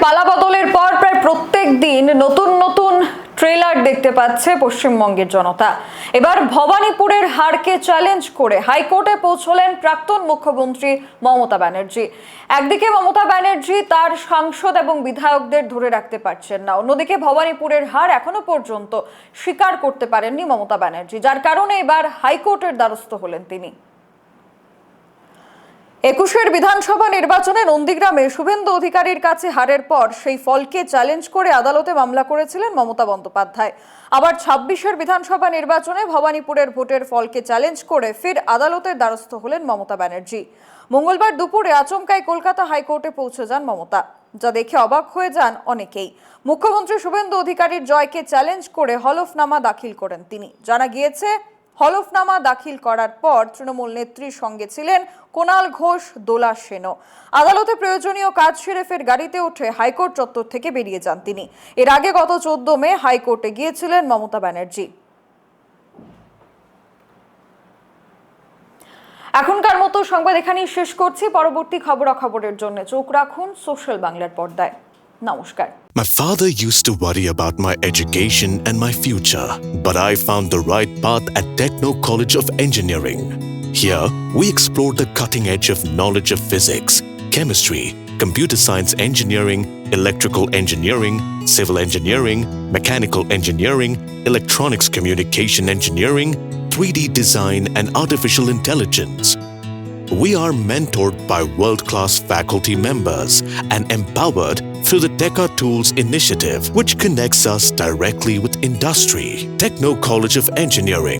পালাবদলের পর প্রায় প্রত্যেক দিন নতুন নতুন ট্রেলার দেখতে পাচ্ছে পশ্চিমবঙ্গের জনতা। এবার ভবানীপুরের হারকে চ্যালেঞ্জ করে হাইকোর্টে পৌঁছলেন প্রাক্তন মুখ্যমন্ত্রী মমতা ব্যানার্জি। একদিকে মমতা ব্যানার্জি তার সাংসদ এবং বিধায়কদের ধরে রাখতে পারছেন না, অন্যদিকে ভবানীপুরের হার এখনো পর্যন্ত স্বীকার করতে পারেননি মমতা ব্যানার্জি, যার কারণে এবার হাইকোর্টের দ্বারস্থ হলেন তিনি। ২১-এর বিধানসভা নির্বাচনে নন্দীগ্রামে শুভেন্দু অধিকারীর কাছে হারের পর সেই ফলকে চ্যালেঞ্জ করে আদালতে মামলা করেছিলেন মমতা বন্দ্যোপাধ্যায়। আবার ২৬-এর বিধানসভা নির্বাচনে ভবানীপুরের ভোটের ফলকে চ্যালেঞ্জ করে ফের আদালতের দ্বারস্থ হলেন মমতা ব্যানার্জি। মঙ্গলবার দুপুরে আচমকাই কলকাতা হাইকোর্টে পৌঁছে যান মমতা, যা দেখে অবাক হয়ে যান অনেকেই। মুখ্যমন্ত্রী শুভেন্দু অধিকারীর জয়কে চ্যালেঞ্জ করে হলফনামা দাখিল করেন তিনি। জানা গিয়েছে, হলফনামা দাখিল করার পর তৃণমূল নেত্রীর সঙ্গে ছিলেন কুণাল ঘোষ, দোলা সেনও। আদালতে প্রয়োজনীয় কাজ সেরে ফের গাড়িতে উঠে হাইকোর্ট চত্বর থেকে বেরিয়ে যান তিনি। এর আগে গত 14 মে হাইকোর্টে গিয়েছিলেন মমতা ব্যানার্জি। এখনকার মতো সংবাদ এখানেই শেষ করছি। পরবর্তী খবরাখবরের জন্য চোখ রাখুন সোশ্যাল বাংলার পর্দায়। নমস্কার। My father used to worry about my education and my future, but I found the right path at Techno College of Engineering. Here, we explore the cutting edge of knowledge of physics, chemistry, computer science engineering, electrical engineering, civil engineering, mechanical engineering, electronics communication engineering, 3D design, and artificial intelligence. We are mentored by world-class faculty members and empowered through the Teka Tools initiative, which connects us directly with industry. Techno College of Engineering.